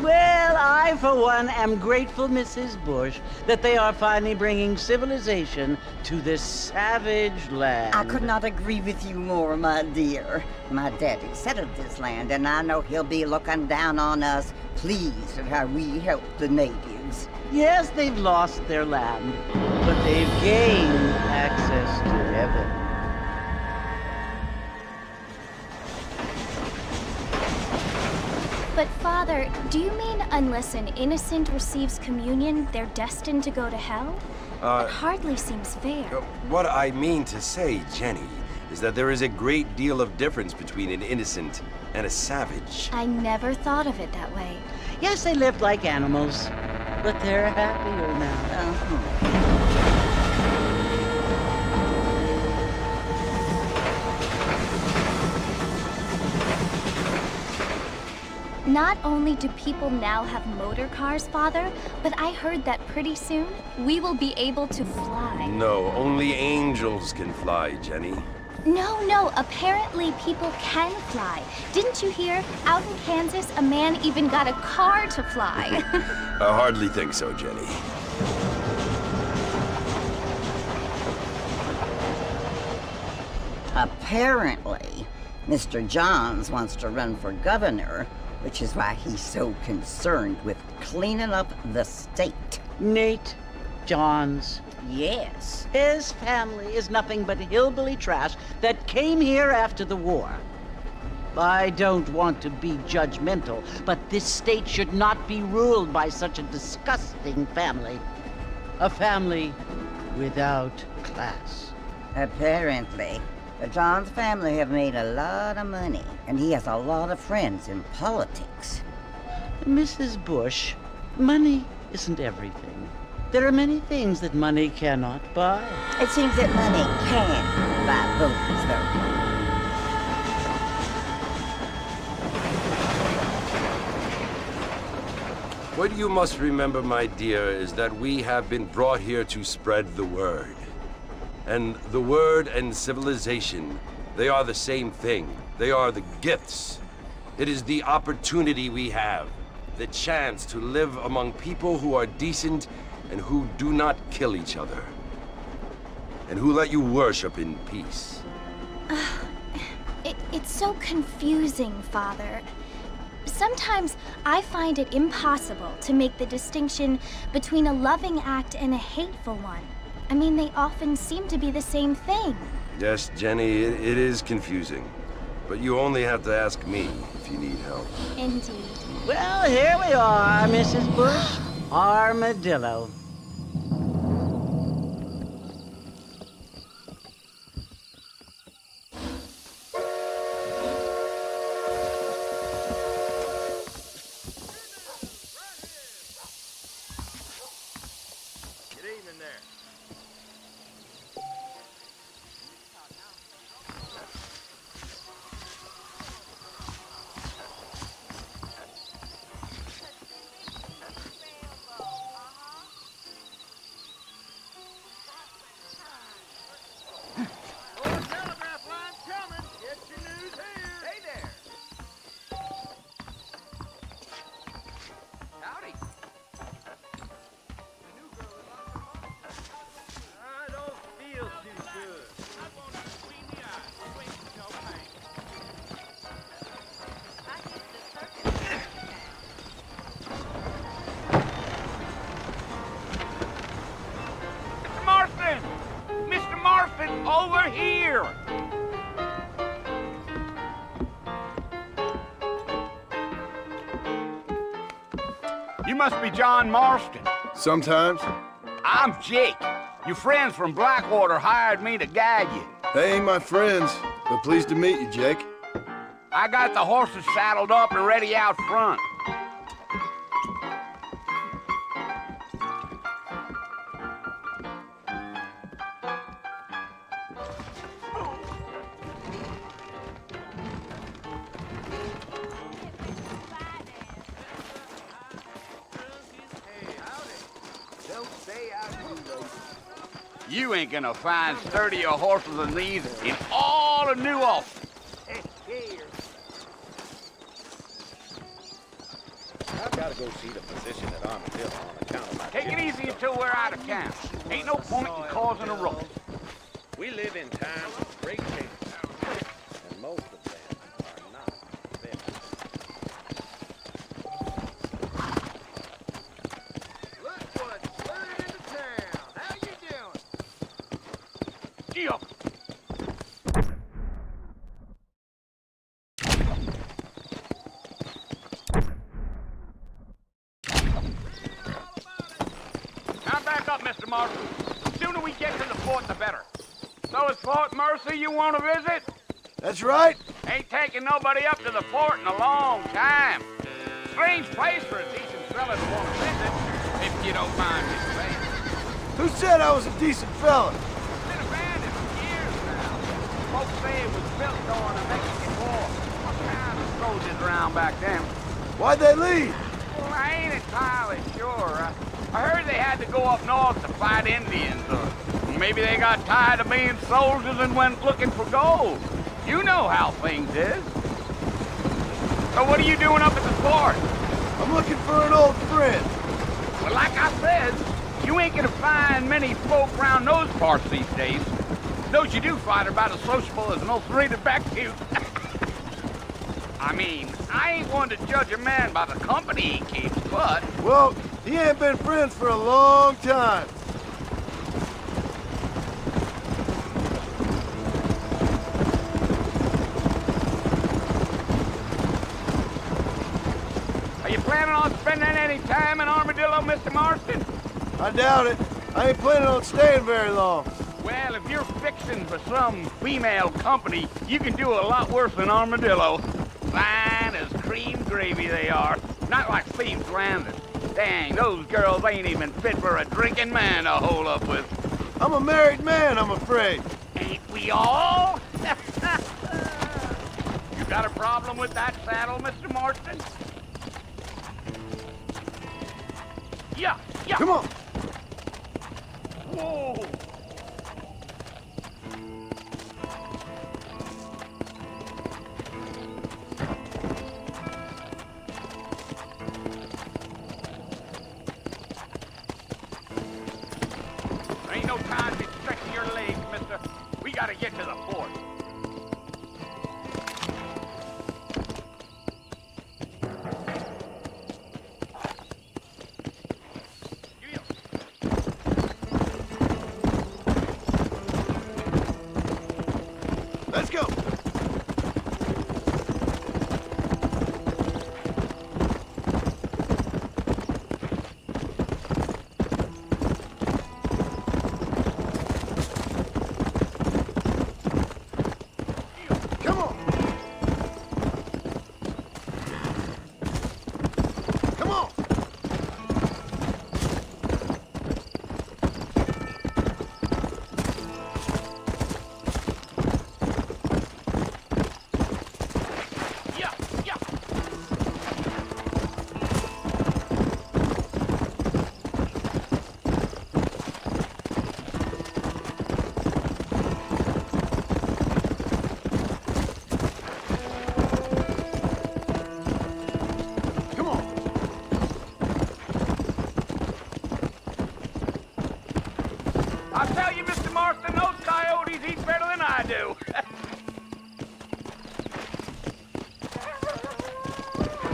Well, I, for one, am grateful, Mrs. Bush, that they are finally bringing civilization to this savage land. I could not agree with you more, my dear. My daddy settled this land, and I know he'll be looking down on us, pleased at how we help the natives. Yes, they've lost their land, but they've gained access to heaven. But Father, do you mean unless an innocent receives communion, they're destined to go to hell? It hardly seems fair. What I mean to say, Jenny, is that there is a great deal of difference between an innocent and a savage. I never thought of it that way. Yes, they lived like animals, but they're happier now. Not only do people now have motor cars, Father, but I heard that pretty soon we will be able to fly. No, only angels can fly, Jenny. No, apparently people can fly. Didn't you hear? Out in Kansas, a man even got a car to fly. I hardly think so, Jenny. Apparently, Mr. Johns wants to run for governor, which is why he's so concerned with cleaning up the state. Nate Johns. Yes. His family is nothing but hillbilly trash that came here after the war. I don't want to be judgmental, but this state should not be ruled by such a disgusting family. A family without class. Apparently. The Johns family have made a lot of money, and he has a lot of friends in politics. Mrs. Bush, money isn't everything. There are many things that money cannot buy. It seems that money can buy voters, though. What you must remember, my dear, is that we have been brought here to spread the word. And the word and civilization, they are the same thing. They are the gifts. It is the opportunity we have, the chance to live among people who are decent and who do not kill each other. And who let you worship in peace. It's so confusing, Father. Sometimes I find it impossible to make the distinction between a loving act and a hateful one. I mean, they often seem to be the same thing. Yes, Jenny, it is confusing. But you only have to ask me if you need help. Indeed. Well, here we are, Mrs. Bush. Armadillo. Over here! You must be John Marston. Sometimes. I'm Jake. Your friends from Blackwater hired me to guide you. They ain't my friends, but pleased to meet you, Jake. I got the horses saddled up and ready out front. You ain't gonna find sturdier horses than these in all of New Ulster. I've got to go see the physician at Armadillo on account of my Take it easy until we're out of town. Ain't no point in causing a ruckus. We live in times of great change, and most of them are not fair. Look what's slid into town. How you doing? Gee up. Now back up, Mr. Marston. The sooner we get to the fort, the better. So it's Fort Mercy you want to visit? That's right. Ain't taking nobody up to the fort in a long time. Strange place for a decent fella to want to visit, if you don't mind me saying. Who said I was a decent fella? It's been abandoned for years now. Folks say it was built during the Mexican War. What kind of soldiers around back then? Why'd they leave? Well, I ain't entirely sure. I heard they had to go up north to fight Indians, or maybe they got tired of being soldiers and went looking for gold. You know how things is. So what are you doing up at the fort? I'm looking for an old friend. Well, like I said, you ain't gonna find many folk around those parts these days. Those you do find are about as sociable as an ulcerated back tooth. I mean, I ain't one to judge a man by the company he keeps, but... Well, he ain't been friends for a long time. Are you planning on spending any time in Armadillo, Mr. Marston? I doubt it. I ain't planning on staying very long. Well, if you're fixing for some female company, you can do a lot worse than Armadillo. Fine as cream gravy they are. Not like Steve's Landing. Dang, those girls ain't even fit for a drinking man to hole up with. I'm a married man, I'm afraid. Ain't we all? You got a problem with that saddle, Mr. Marston? Yeah. Come on. Whoa. There ain't no time to be stretching your legs, mister. We gotta get to the fort. Let's go. Come on. Come on. Yeah. Come on. I'll tell you, Mr. Marston, those coyotes eat better than I do.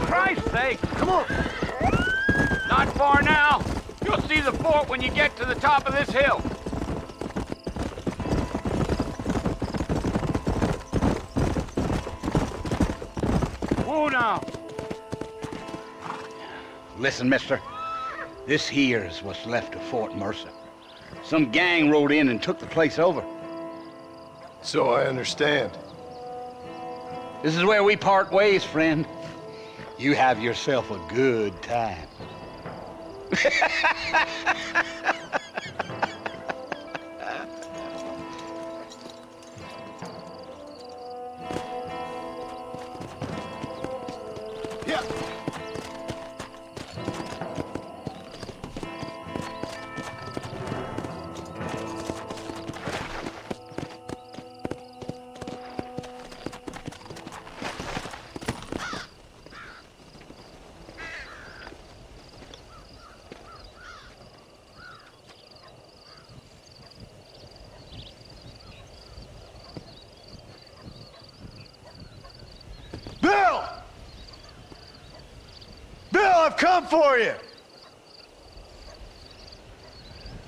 Christ's sake, Come on. not far now. You'll see the fort when you get to the top of this hill. Whoa now. Listen, mister. This here is what's left of Fort Mercer. Some gang rode in and took the place over. So I understand. This is where we part ways, friend. You have yourself a good time. Yeah. Bill! Bill, I've come for you!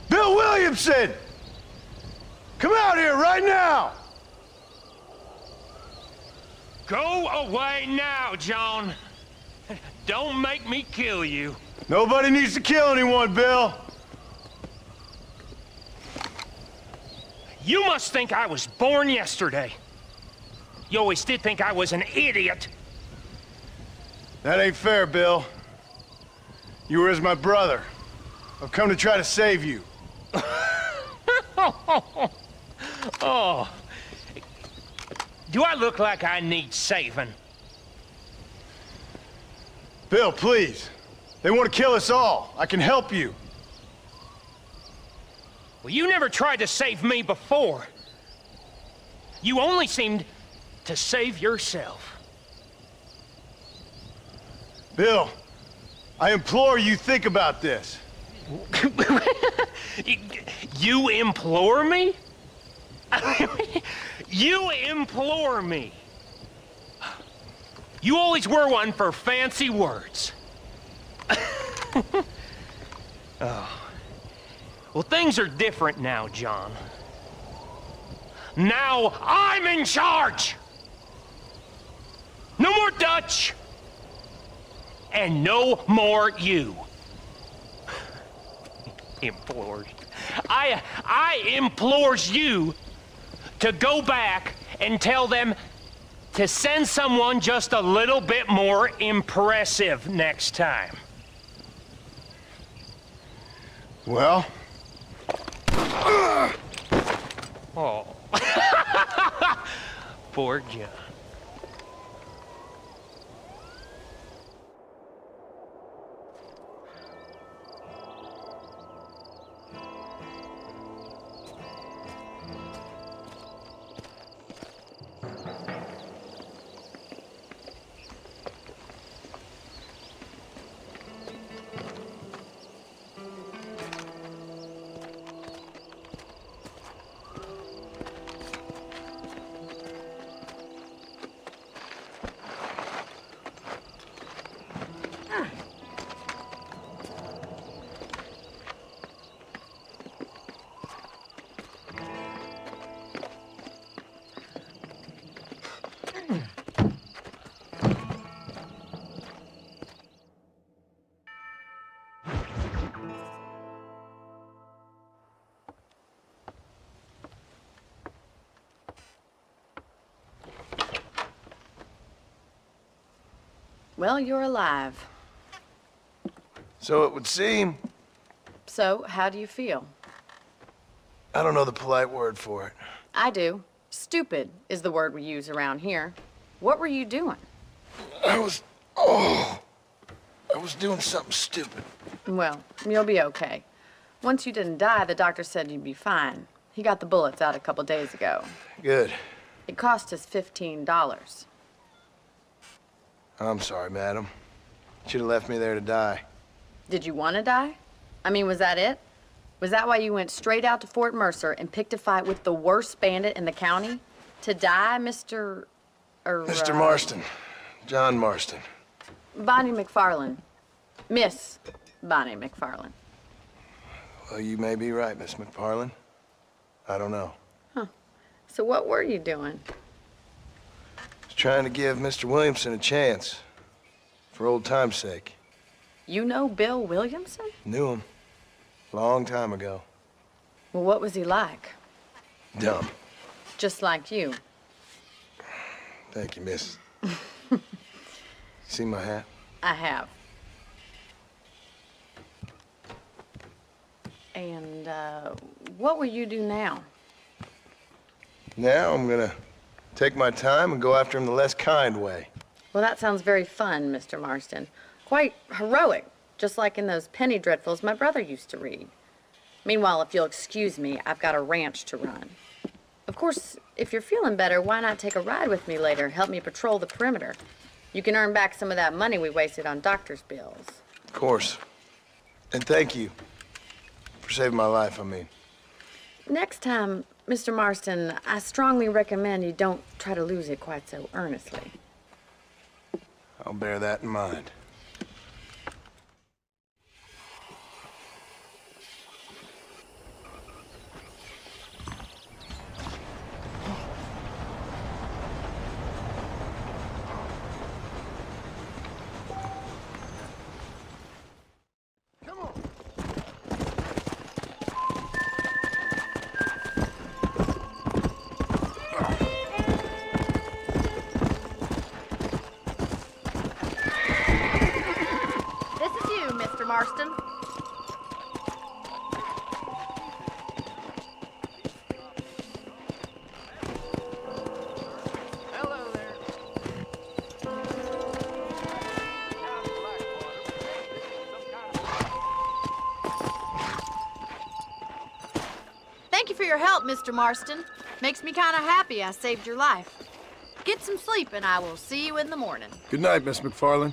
Bill Williamson! Come out here right now! Go away now, John. Don't make me kill you. Nobody needs to kill anyone, Bill. You must think I was born yesterday. You always did think I was an idiot. That ain't fair, Bill. You were as my brother. I've come to try to save you. Oh. Do I look like I need saving? Bill, please. They want to kill us all. I can help you. Well, you never tried to save me before. You only seemed to save yourself. Bill, I implore you think about this. You implore me? You implore me? You always were one for fancy words. Oh. Well, things are different now, John. Now I'm in charge! No more Dutch! And no more you. Implores. I implores you to go back and tell them to send someone just a little bit more impressive next time. Well? Oh. Poor John. Well, you're alive. So it would seem. So, how do you feel? I don't know the polite word for it. I do. Stupid is the word we use around here. What were you doing? I was doing something stupid. Well, you'll be okay. Once you didn't die, the doctor said you'd be fine. He got the bullets out a couple days ago. Good. It cost us $15. I'm sorry, madam. Should have left me there to die. Did you want to die? I mean, was that it? Was that why you went straight out to Fort Mercer and picked a fight with the worst bandit in the county? To die, Mr. Mr. Marston. John Marston. Bonnie McFarlane. Miss Bonnie McFarlane. Well, you may be right, Miss McFarlane. I don't know. Huh. So what were you doing? Was trying to give Mr. Williamson a chance. For old time's sake. You know Bill Williamson? Knew him. Long time ago. Well, what was he like? Dumb. Just like you. Thank you, miss. See my hat? I have. And, what will you do now? Now I'm gonna take my time and go after him the less kind way. Well, that sounds very fun, Mr. Marston. Quite heroic, just like in those penny dreadfuls my brother used to read. Meanwhile, if you'll excuse me, I've got a ranch to run. Of course, if you're feeling better, why not take a ride with me later? Help me patrol the perimeter. You can earn back some of that money we wasted on doctor's bills. Of course. And thank you. For saving my life, I mean. Next time, Mr. Marston, I strongly recommend you don't try to lose it quite so earnestly. I'll bear that in mind. Marston. Hello there. Thank you for your help, Mr. Marston. Makes me kind of happy I saved your life. Get some sleep and I will see you in the morning. Good night, Miss McFarlane.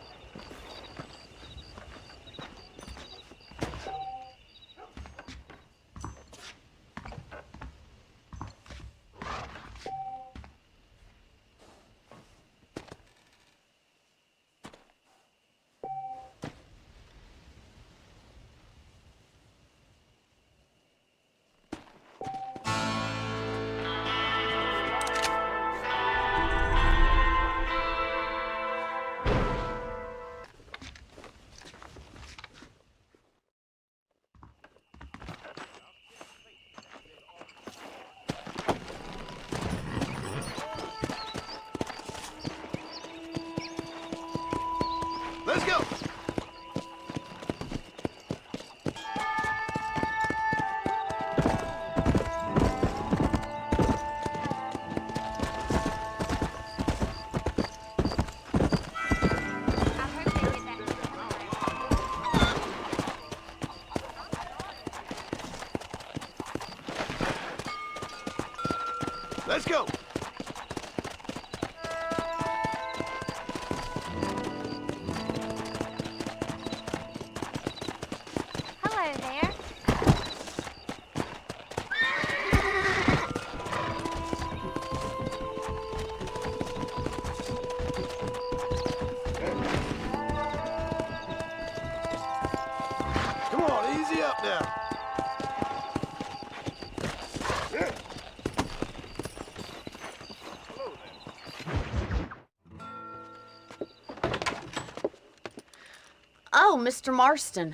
Oh, Mr. Marston.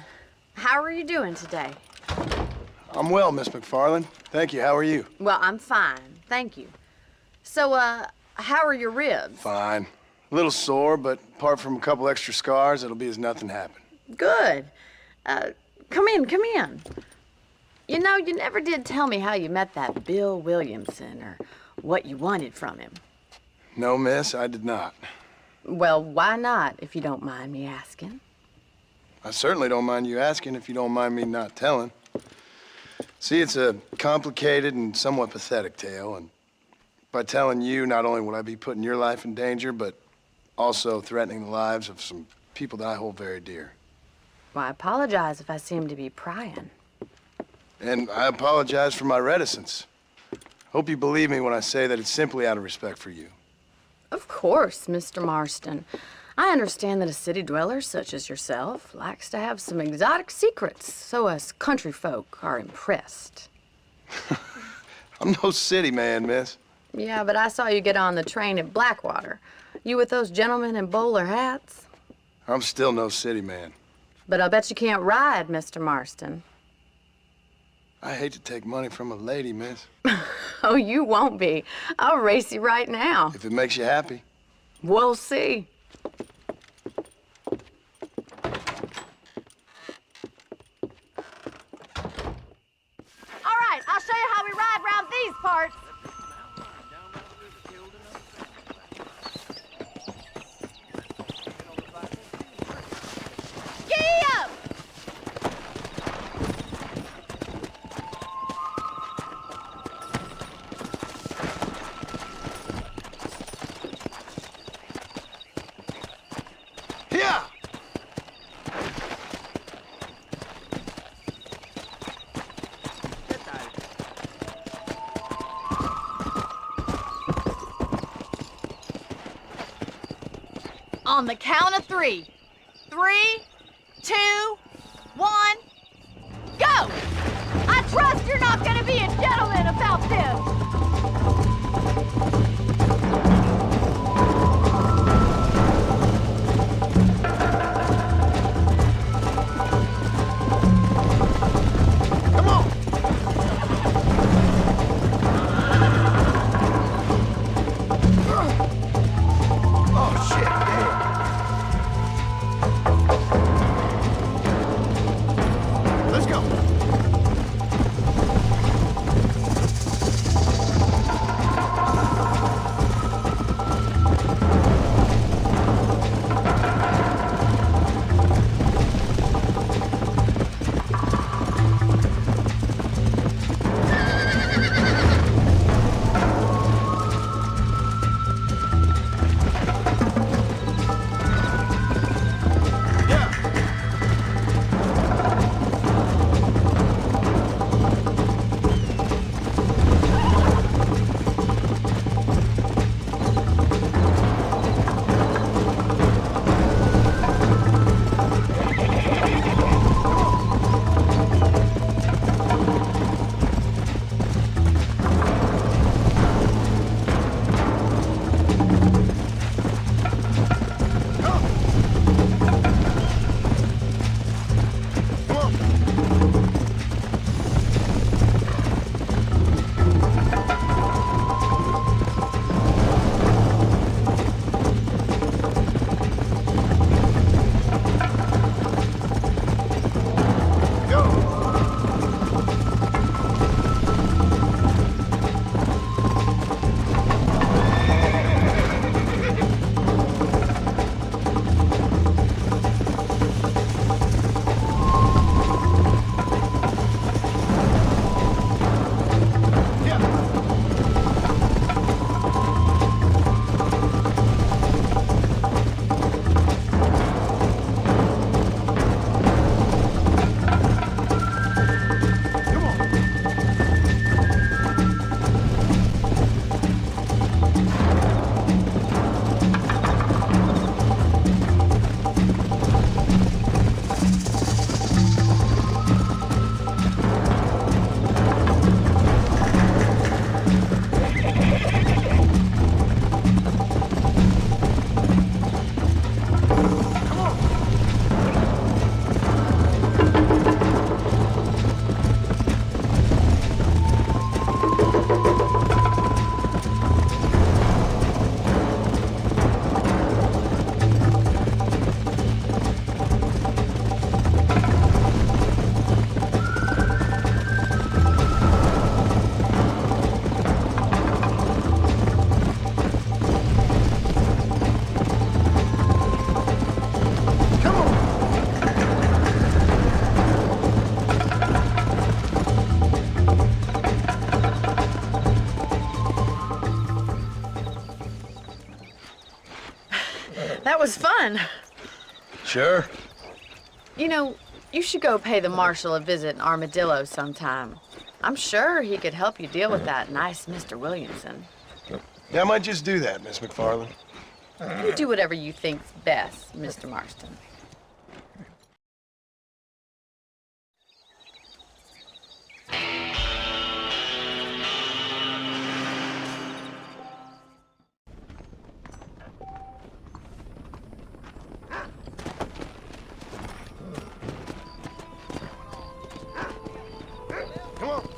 How are you doing today? I'm well, Miss McFarland. Thank you. How are you? Well, I'm fine. Thank you. So, how are your ribs? Fine. A little sore, but apart from a couple extra scars, it'll be as nothing happened. Good. Come in, come in. You know, you never did tell me how you met that Bill Williamson or what you wanted from him. No, miss, I did not. Well, why not, if you don't mind me asking? I certainly don't mind you asking if you don't mind me not telling. See, it's a complicated and somewhat pathetic tale, and by telling you, not only would I be putting your life in danger, but also threatening the lives of some people that I hold very dear. Well, I apologize if I seem to be prying. And I apologize for my reticence. Hope you believe me when I say that it's simply out of respect for you. Of course, Mr. Marston. I understand that a city dweller such as yourself likes to have some exotic secrets, so us country folk are impressed. I'm no city man, miss. Yeah, but I saw you get on the train at Blackwater. You with those gentlemen in bowler hats? I'm still no city man. But I'll bet you can't ride, Mr. Marston. I hate to take money from a lady, miss. Oh, you won't be. I'll race you right now. If it makes you happy. We'll see. All right, I'll show you how we ride around these parts. Giddy up! Here! On the count of 3. 3, 2, 1, go! I trust you're not gonna be a gentleman about this. Come on! Oh, shit! Let's go! That was fun. Sure. You know, you should go pay the marshal a visit in Armadillo sometime. I'm sure he could help you deal with that nice Mr. Williamson. Yeah, I might just do that, Miss McFarland. You do whatever you think's best, Mr. Marston. Come on.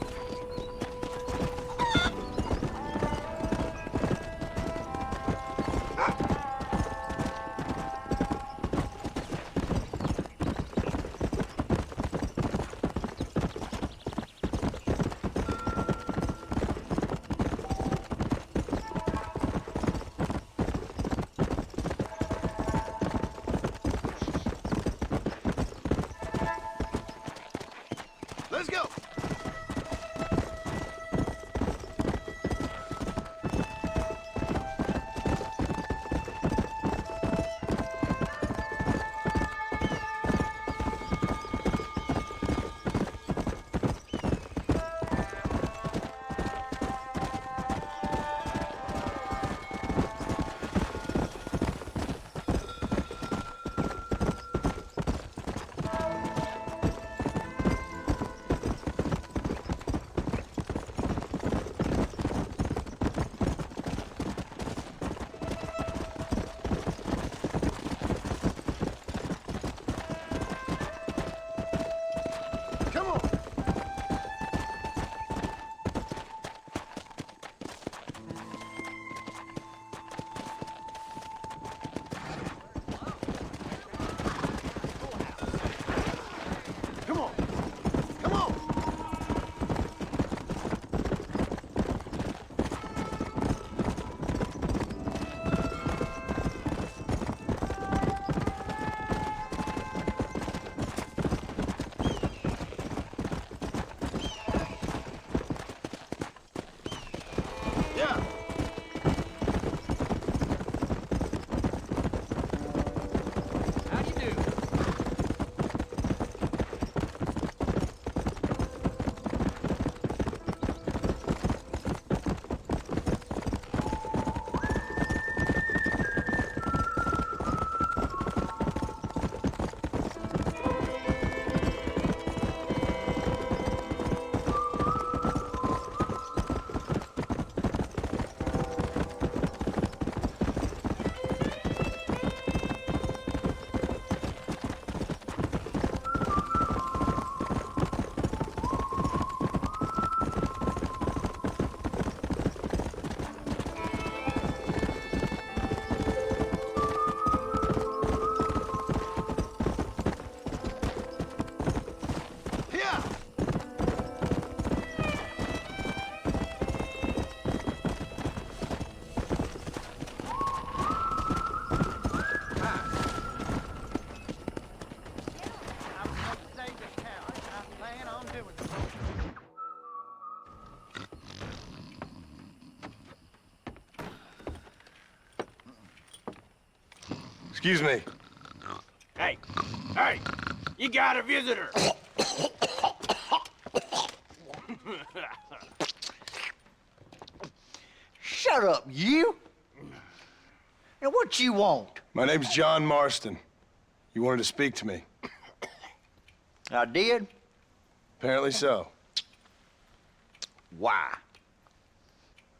Let's go. Come on. Come on. Come on. Yeah. How do you do? Yeah. Excuse me. Hey, hey, you got a visitor. Shut up, you! Now, what you want? My name's John Marston. You wanted to speak to me. I did? Apparently so. Why?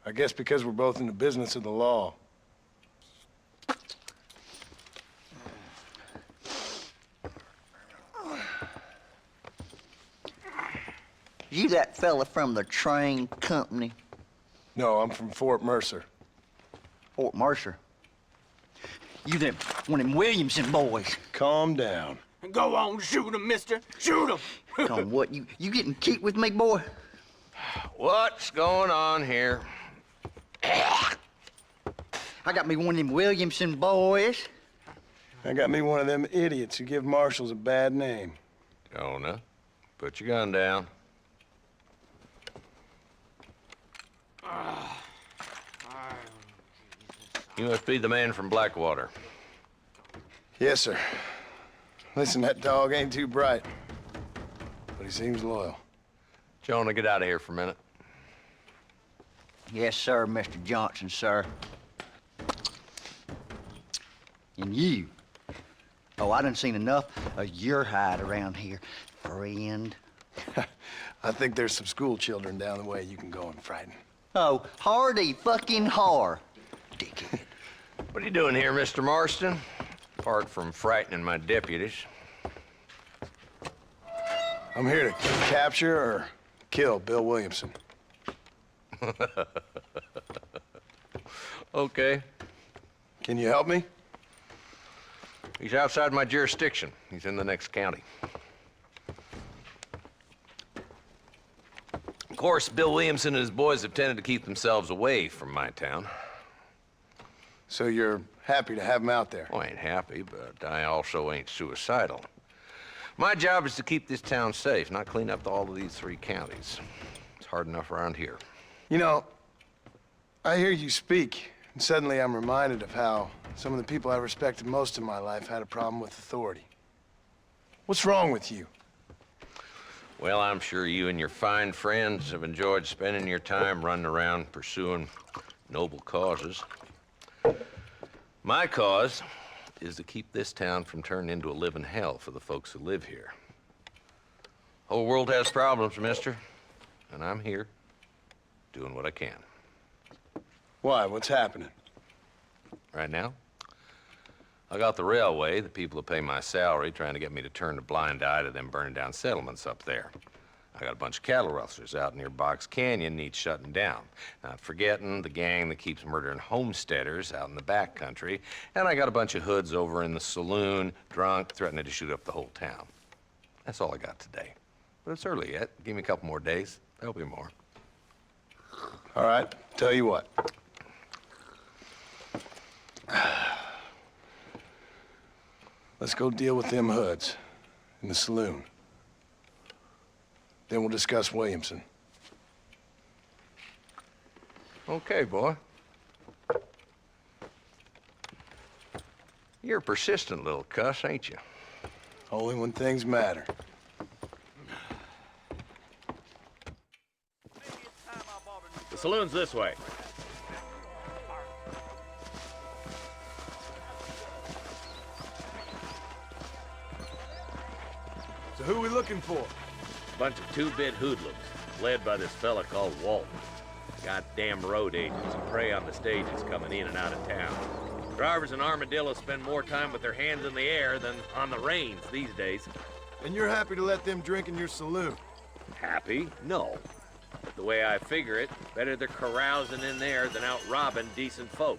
I guess because we're both in the business of the law. You that fella from the train company? No, I'm from Fort Mercer. Fort Mercer? You them, one of them Williamson boys. Calm down. Go on, shoot him, mister. Shoot him. Come on, what, you getting kicked with me, boy? What's going on here? I got me one of them Williamson boys. I got me one of them idiots who give marshals a bad name. Jonah, put your gun down. You must be the man from Blackwater. Yes, sir. Listen, that dog ain't too bright, but he seems loyal. Jonah, get out of here for a minute. Yes, sir, Mr. Johnson, sir. And you. Oh, I done seen enough of your hide around here, friend. I think there's some school children down the way you can go and frighten. Oh, hardy fucking har. Dickhead. What are you doing here, Mr. Marston? Apart from frightening my deputies. I'm here to capture or kill Bill Williamson. Okay. Can you help me? He's outside my jurisdiction. He's in the next county. Of course, Bill Williamson and his boys have tended to keep themselves away from my town. So you're happy to have him out there? Well, I ain't happy, but I also ain't suicidal. My job is to keep this town safe, not clean up all of these 3 counties. It's hard enough around here. You know, I hear you speak, and suddenly I'm reminded of how some of the people I respected most in my life had a problem with authority. What's wrong with you? Well, I'm sure you and your fine friends have enjoyed spending your time running around pursuing noble causes. My cause is to keep this town from turning into a living hell for the folks who live here. Whole world has problems, mister, and I'm here doing what I can. Why? What's happening? Right now, I got the railway, the people who pay my salary, trying to get me to turn a blind eye to them burning down settlements up there. I got a bunch of cattle rustlers out near Box Canyon needs shutting down. Not forgetting the gang that keeps murdering homesteaders out in the back country. And I got a bunch of hoods over in the saloon, drunk, threatening to shoot up the whole town. That's all I got today. But it's early yet. Give me a couple more days. There'll be more. All right, tell you what. Let's go deal with them hoods in the saloon. Then we'll discuss Williamson. Okay, boy. You're a persistent little cuss, ain't you? Only when things matter. The saloon's this way. So who are we looking for? Bunch of 2-bit hoodlums, led by this fella called Walton. Goddamn road agents who prey on the stages coming in and out of town. Drivers in Armadillo spend more time with their hands in the air than on the reins these days. And you're happy to let them drink in your saloon? Happy? No. But the way I figure it, better they're carousing in there than out robbing decent folk.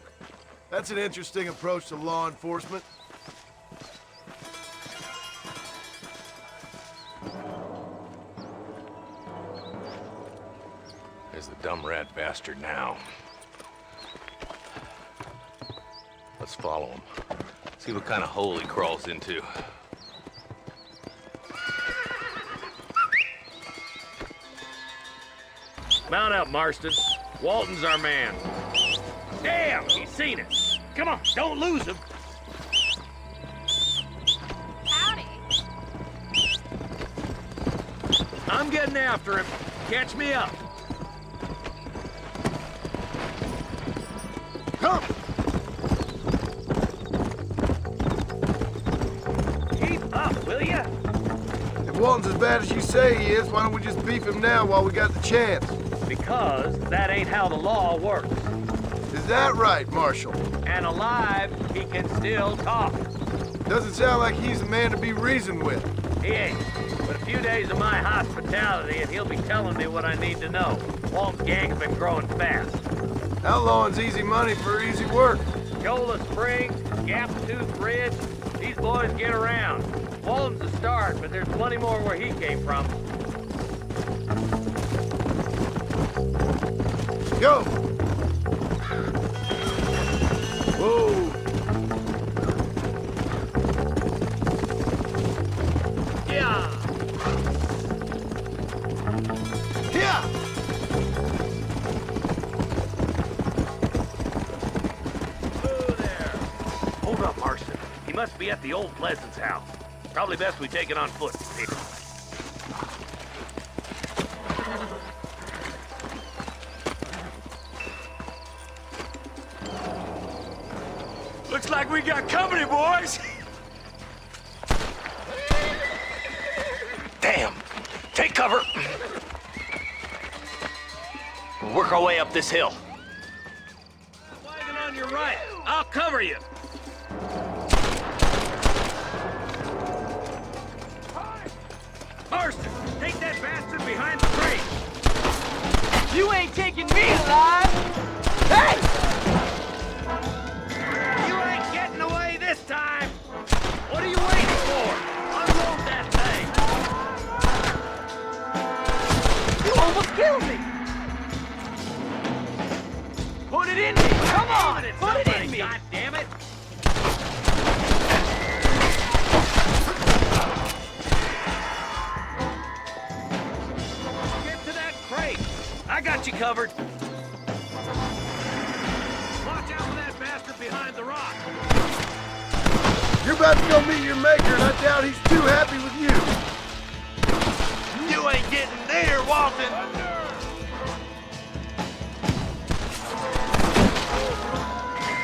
That's an interesting approach to law enforcement. There's the dumb rat bastard now. Let's follow him. See what kind of hole he crawls into. Mount up, Marston. Walton's our man. Damn, he's seen us. Come on, don't lose him. Howdy. I'm getting after him. Catch me up. Come! Keep up, will ya? If Walton's as bad as you say he is, why don't we just beef him now while we got the chance? Because that ain't how the law works. Is that right, Marshal? And alive, he can still talk. Doesn't sound like he's a man to be reasoned with. He ain't. But a few days of my hospitality and he'll be telling me what I need to know. Walton's gang's been growing fast. Outlawing's easy money for easy work. Shola Springs, Gap Tooth Ridge, these boys get around. Walton's the start, but there's plenty more where he came from. Go! Whoa! Yeah! Yeah! Hold up, Marston. He must be at the old Pleasance house. Probably best we take it on foot. Looks like we got company, boys! Damn! Take cover! We'll work our way up this hill. Wagon on your right. I'll cover you. Marston, take that bastard behind the crate! You ain't taking me alive! Hey! You ain't getting away this time! What are you waiting for? Unload that thing! You almost killed me! Put it in me! Come on! Put it in me! God damn it! Get to that crate! I got you covered! Watch out for that bastard behind the rock! You're about to go meet your maker, and I doubt he's too happy with you. You ain't getting there, Walton!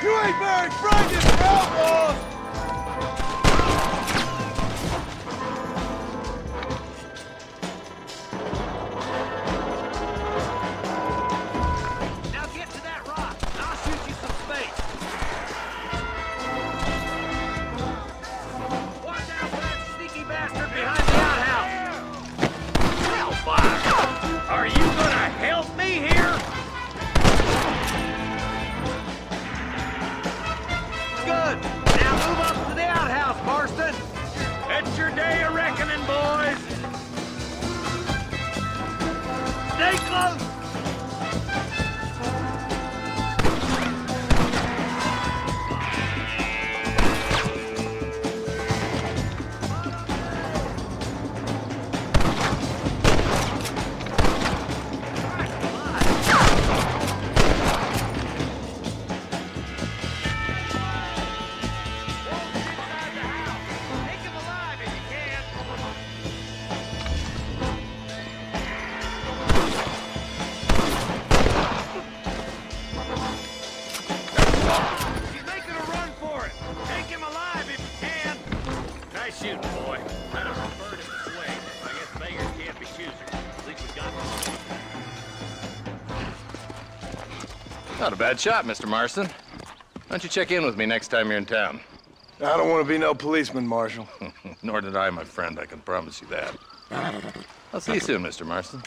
You ain't very frightened for outlaws! Now get to that rock, and I'll shoot you some space. Watch out for that sneaky bastard behind the outhouse. Hellfire! Are you gonna help me here? Good. Now move up to the outhouse, Marston. It's your day of reckoning, boys. Stay close. Shooting, boy. I don't prefer to persuade. I guess beggars can't be choosers. At least we got one. Not a bad shot, Mr. Marston. Why don't you check in with me next time you're in town? I don't want to be no policeman, Marshal. Nor did I, my friend. I can promise you that. I'll see you soon, Mr. Marston.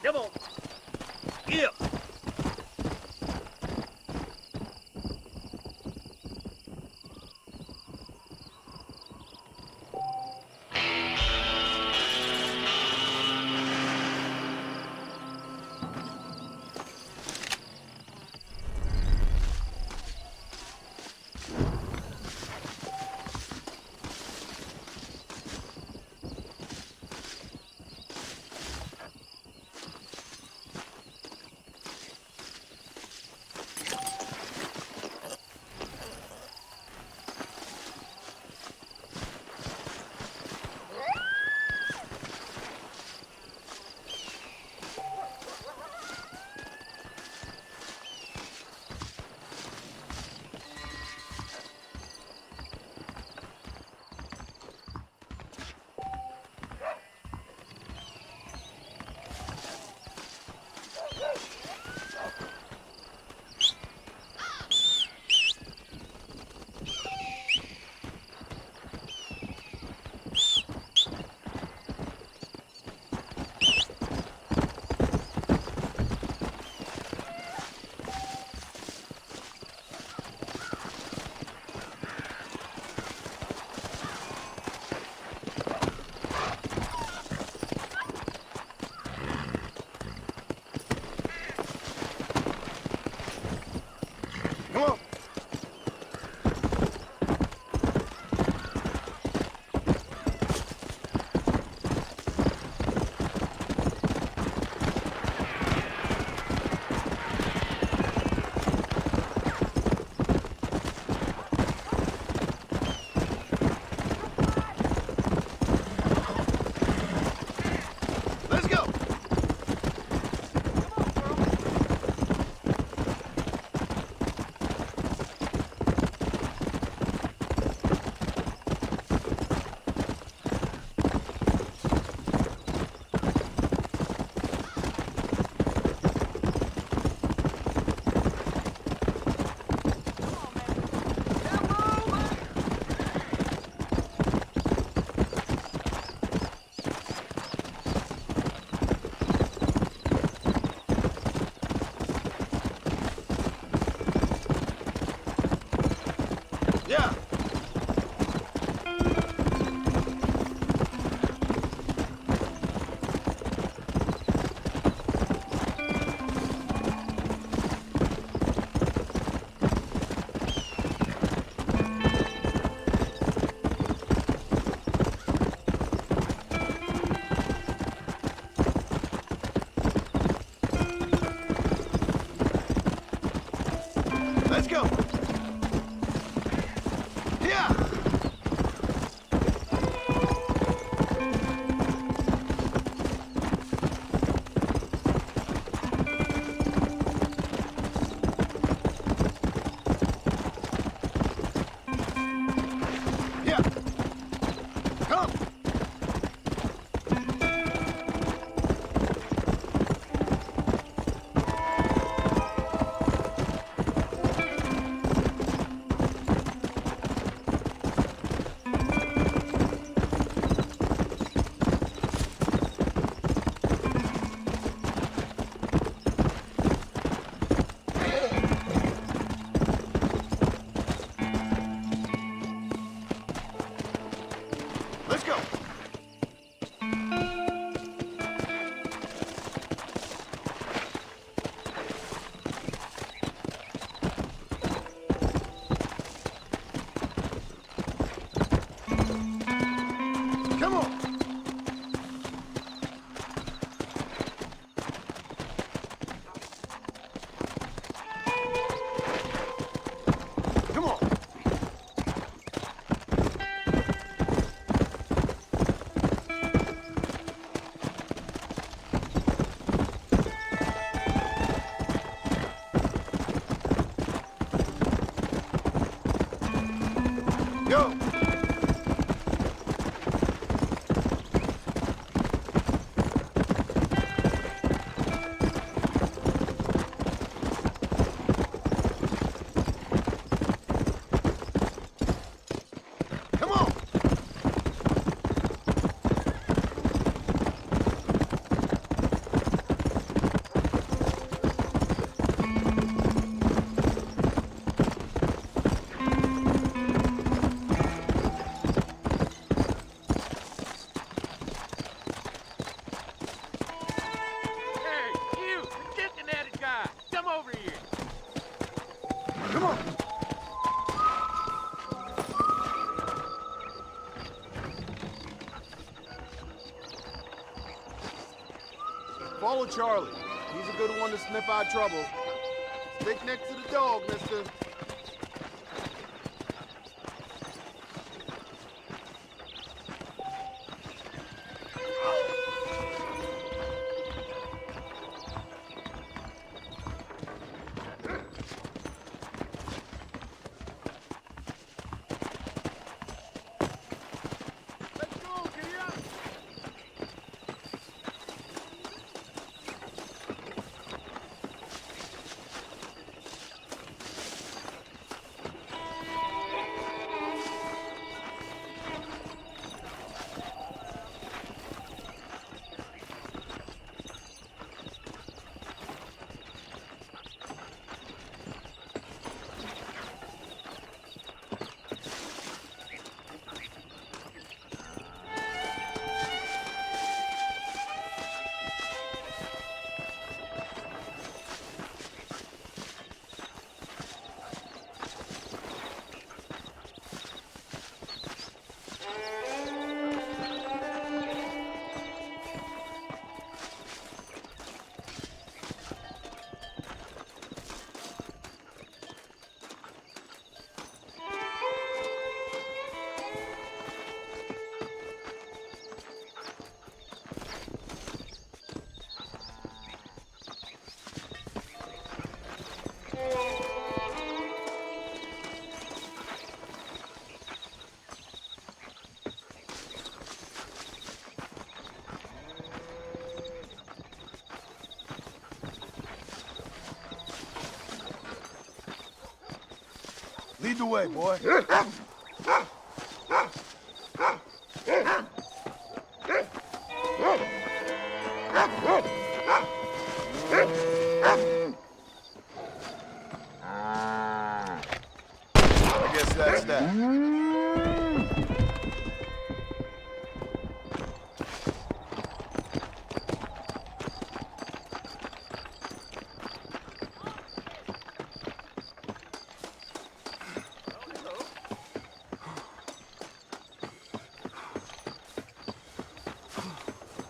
Come on. Get up. Yeah. Let's go. Yeah. Yeah. Come. Let's go. Come on. Come on. Go. Come on. Hey, you! The chicken-headed guy! Come over here! Come on. Follow Charlie. He's a good one to sniff out trouble. Stick next to the dog, mister. Let's go, giddy up! Lead the way, boy. guess that's that.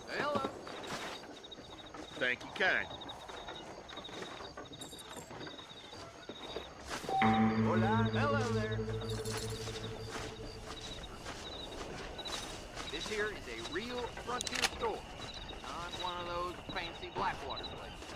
Hello. Thank you kind. Hello there. This here is a real frontier store, not one of those fancy Blackwater places.